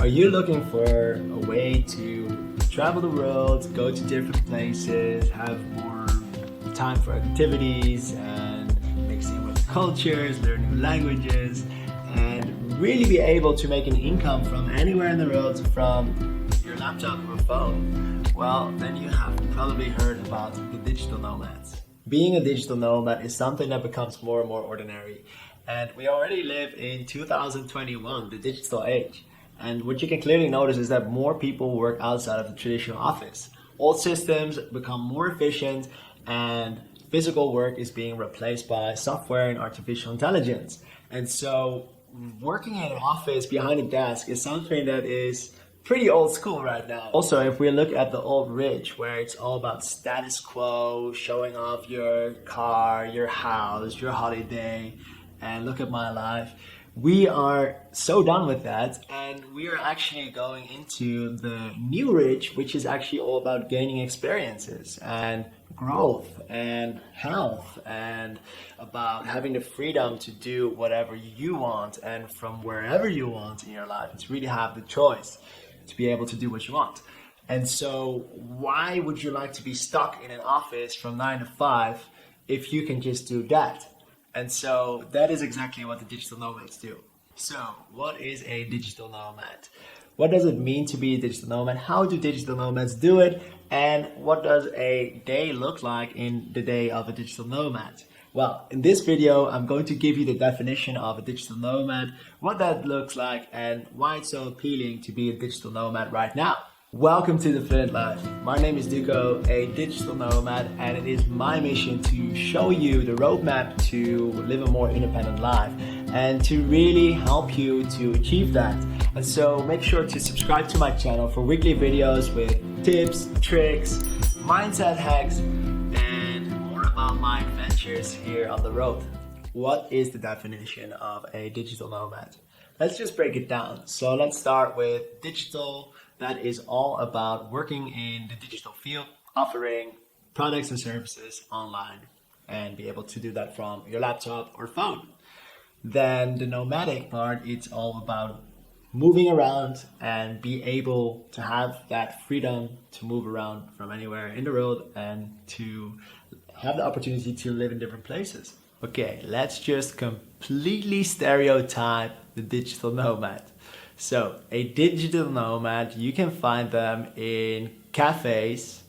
Are you looking for a way to travel the world, go to different places, have more time for activities and mixing with cultures, learn new languages, and really be able to make an income from anywhere in the world from your laptop or phone? Well, then you have probably heard about the digital nomads. Being a digital nomad is something that becomes more and more ordinary. And we already live in 2021, the digital age. And what you can clearly notice is that more people work outside of the traditional office. Old systems become more efficient and physical work is being replaced by software and artificial intelligence. And so working in an office behind a desk is something that is pretty old school right now. Also, if we look at the old rich, where it's all about status quo, showing off your car, your house, your holiday, and look at my life, we are so done with that, and we are actually going into the new rich, which is actually all about gaining experiences and growth and health, and about having the freedom to do whatever you want and from wherever you want in your life. It's really have the choice to be able to do what you want. And so why would you like to be stuck in an office from 9 to 5 if you can just do that? And so that is exactly what the digital nomads do. So what is a digital nomad? What does it mean to be a digital nomad? How do digital nomads do it? And what does a day look like in the day of a digital nomad? Well, in this video, I'm going to give you the definition of a digital nomad, what that looks like, and why it's so appealing to be a digital nomad right now. Welcome to the Fluent Life. My name is Duco, a digital nomad, and it is my mission to show you the roadmap to live a more independent life and to really help you to achieve that. And so make sure to subscribe to my channel for weekly videos with tips, tricks, mindset hacks, and more about my adventures here on the road. What is the definition of a digital nomad? Let's just break it down. So let's start with digital. That is all about working in the digital field, offering products and services online, and be able to do that from your laptop or phone. Then the nomadic part, it's all about moving around and be able to have that freedom to move around from anywhere in the world and to have the opportunity to live in different places. Okay, let's just completely stereotype the digital nomad. So a digital nomad, you can find them in cafes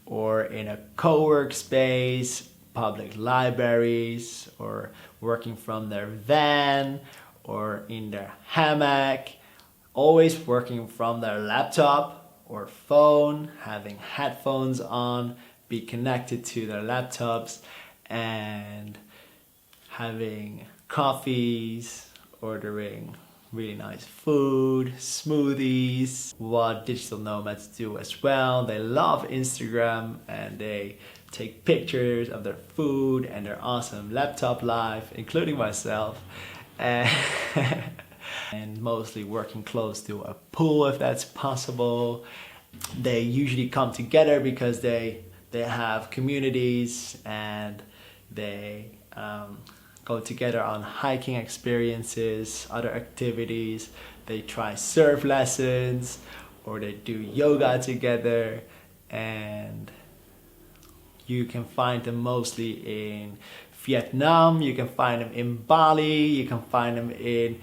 or in a co-work space, public libraries, or working from their van or in their hammock, always working from their laptop or phone, having headphones on, be connected to their laptops, and having coffees, ordering really nice food, smoothies. What digital nomads do as well, they love Instagram and they take pictures of their food and their awesome laptop life, including myself, and mostly working close to a pool if that's possible. They usually come together because they have communities, and they go together on hiking experiences, other activities. They try surf lessons, or they do yoga together, and you can find them mostly in Vietnam, you can find them in Bali, you can find them in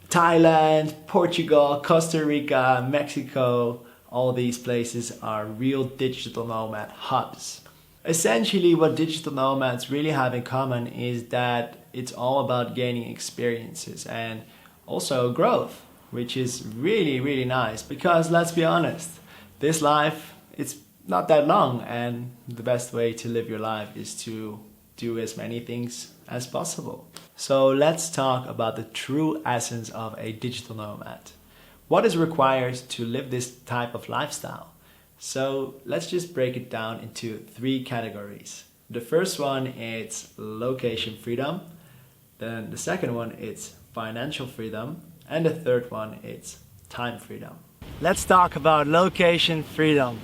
Thailand, Portugal, Costa Rica, Mexico. All these places are real digital nomad hubs. Essentially, what digital nomads really have in common is that it's all about gaining experiences and also growth, which is really, really nice, because let's be honest, this life, it's not that long, and the best way to live your life is to do as many things as possible. So let's talk about the true essence of a digital nomad. What is required to live this type of lifestyle? So let's just break it down into 3 categories. The first one is location freedom. Then the second one is financial freedom. And the third one is time freedom. Let's talk about location freedom.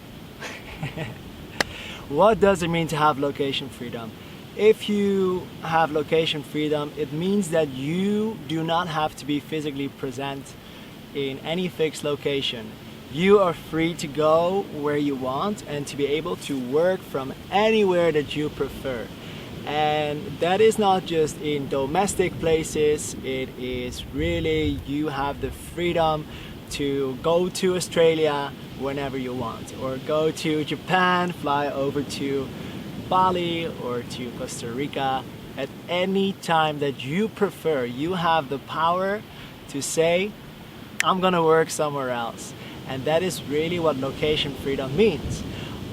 What does it mean to have location freedom? If you have location freedom, it means that you do not have to be physically present in any fixed location. You are free to go where you want and to be able to work from anywhere that you prefer. And that is not just in domestic places, it is really you have the freedom to go to Australia whenever you want, or go to Japan, fly over to Bali or to Costa Rica at any time that you prefer. You have the power to say, I'm gonna work somewhere else. And that is really what location freedom means.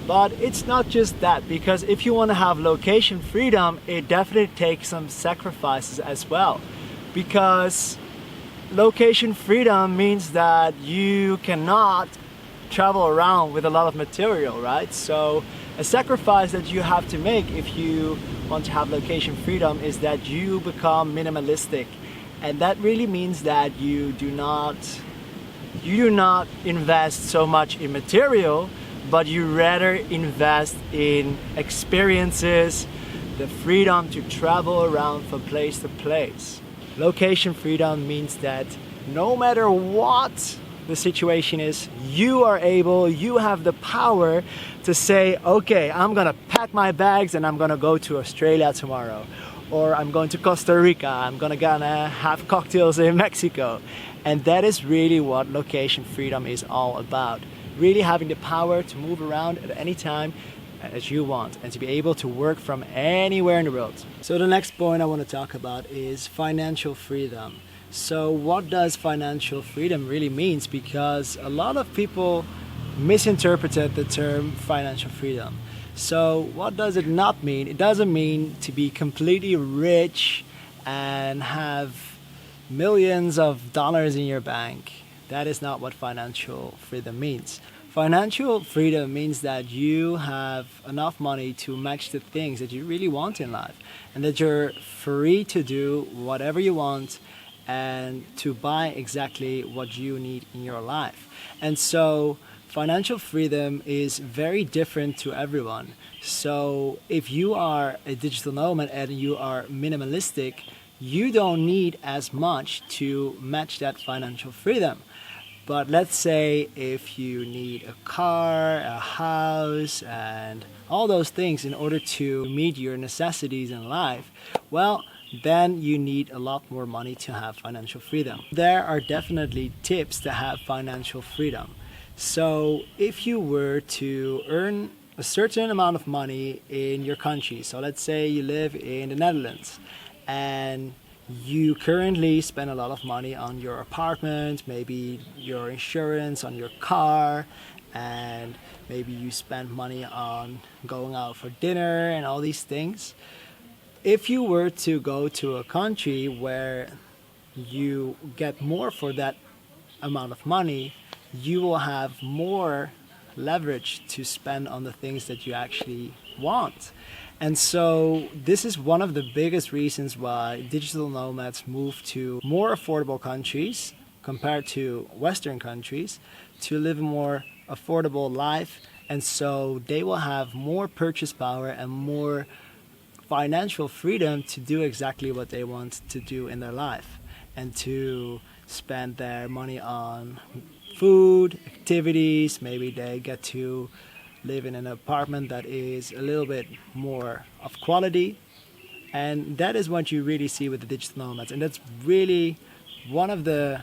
But it's not just that, because if you want to have location freedom, it definitely takes some sacrifices as well. Because location freedom means that you cannot travel around with a lot of material, right? So a sacrifice that you have to make if you want to have location freedom is that you become minimalistic. And that really means that you do not invest so much in material, but you rather invest in experiences, the freedom to travel around from place to place. Location freedom means that no matter what the situation is, you have the power to say, okay, I'm gonna pack my bags and I'm gonna go to Australia tomorrow. Or I'm going to Costa Rica, I'm gonna have cocktails in Mexico. And that is really what location freedom is all about. Really having the power to move around at any time as you want and to be able to work from anywhere in the world. So the next point I want to talk about is financial freedom. So what does financial freedom really means? Because a lot of people misinterpreted the term financial freedom. So what does it not mean? It doesn't mean to be completely rich and have millions of dollars in your bank. That is not what financial freedom means. Financial freedom means that you have enough money to match the things that you really want in life, and that you're free to do whatever you want and to buy exactly what you need in your life. And so financial freedom is very different to everyone. So if you are a digital nomad and you are minimalistic, you don't need as much to match that financial freedom. But let's say if you need a car, a house, and all those things in order to meet your necessities in life, well, then you need a lot more money to have financial freedom. There are definitely tips to have financial freedom. So if you were to earn a certain amount of money in your country, so let's say you live in the Netherlands, and you currently spend a lot of money on your apartment, maybe your insurance on your car, and maybe you spend money on going out for dinner and all these things. If you were to go to a country where you get more for that amount of money, you will have more leverage to spend on the things that you actually want. And so this is one of the biggest reasons why digital nomads move to more affordable countries compared to Western countries to live a more affordable life. And so they will have more purchase power and more financial freedom to do exactly what they want to do in their life, and to spend their money on food, activities. Maybe they get to live in an apartment that is a little bit more of quality. And that is what you really see with the digital nomads. And that's really one of the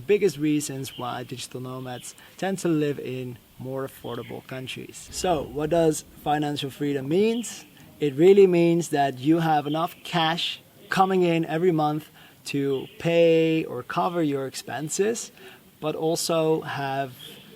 biggest reasons why digital nomads tend to live in more affordable countries. So what does financial freedom means? It really means that you have enough cash coming in every month to pay or cover your expenses, but also have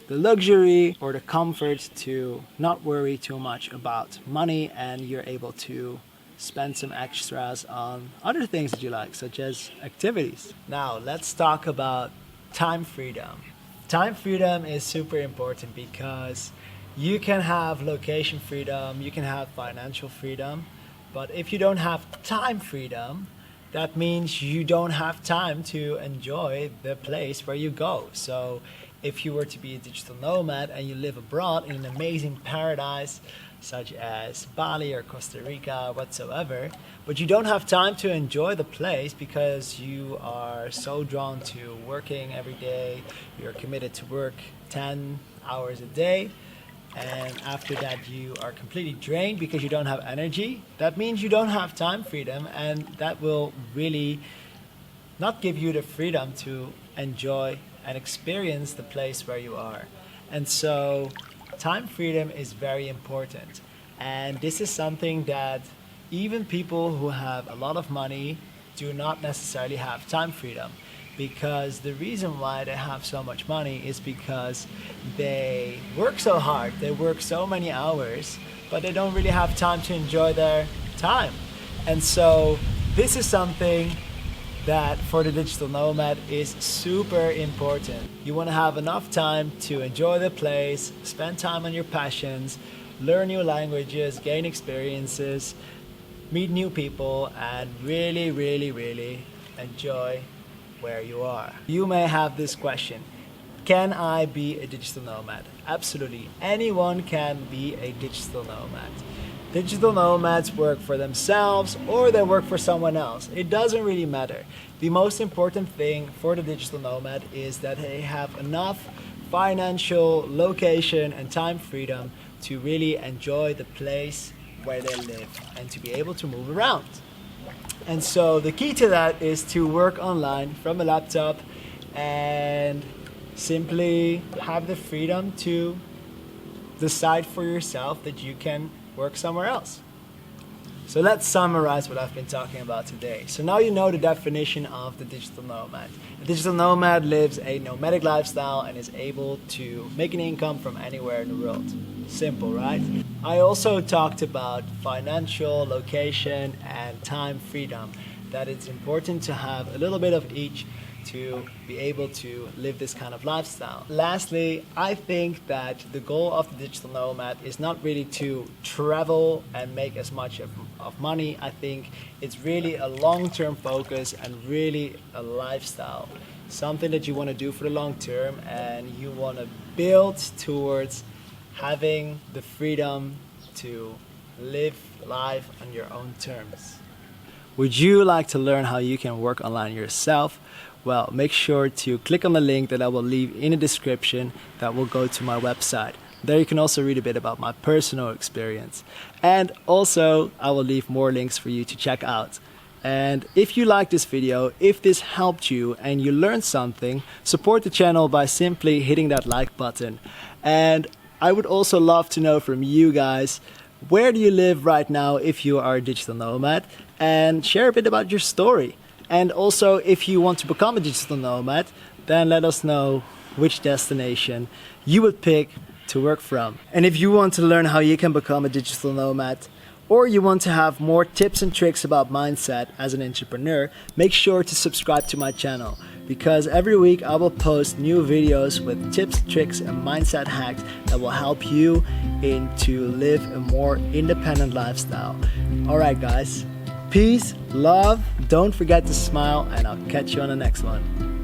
the luxury or the comfort to not worry too much about money, and you're able to spend some extras on other things that you like, such as activities. Now let's talk about time freedom. Time freedom is super important because you can have location freedom, you can have financial freedom, but if you don't have time freedom, that means you don't have time to enjoy the place where you go. So if you were to be a digital nomad and you live abroad in an amazing paradise such as Bali or Costa Rica, whatsoever, but you don't have time to enjoy the place because you are so drawn to working every day. You're committed to work 10 hours a day, and after that you are completely drained because you don't have energy. That means you don't have time freedom, and that will really not give you the freedom to enjoy and experience the place where you are. And so time freedom is very important, and this is something that even people who have a lot of money do not necessarily have time freedom, because the reason why they have so much money is because they work so hard, they work so many hours, but they don't really have time to enjoy their time. And so this is something that for the digital nomad is super important. You want to have enough time to enjoy the place, spend time on your passions, learn new languages, gain experiences, meet new people, and really enjoy where you are. You may have this question: can I be a digital nomad? Absolutely, anyone can be a digital nomad. Digital nomads work for themselves or they work for someone else. It doesn't really matter. The most important thing for the digital nomad is that they have enough financial, location, and time freedom to really enjoy the place where they live and to be able to move around. And so the key to that is to work online from a laptop and simply have the freedom to decide for yourself that you can work somewhere else. So let's summarize what I've been talking about today. So now you know the definition of the digital nomad. The digital nomad lives a nomadic lifestyle and is able to make an income from anywhere in the world. Simple, right? I also talked about financial, location, and time freedom. That it's important to have a little bit of each to be able to live this kind of lifestyle. Lastly, I think that the goal of the digital nomad is not really to travel and make as much of money. I think it's really a long-term focus and really a lifestyle. Something that you want to do for the long term, and you want to build towards having the freedom to live life on your own terms. Would you like to learn how you can work online yourself? Well, make sure to click on the link that I will leave in the description that will go to my website. There you can also read a bit about my personal experience. And also, I will leave more links for you to check out. And if you like this video, if this helped you and you learned something, support the channel by simply hitting that like button. And I would also love to know from you guys, where do you live right now if you are a digital nomad? And share a bit about your story. And also, if you want to become a digital nomad, then let us know which destination you would pick to work from. And if you want to learn how you can become a digital nomad, or you want to have more tips and tricks about mindset as an entrepreneur, make sure to subscribe to my channel, because every week I will post new videos with tips, tricks, and mindset hacks that will help you to live a more independent lifestyle. Alright guys, peace, love, don't forget to smile, and I'll catch you on the next one.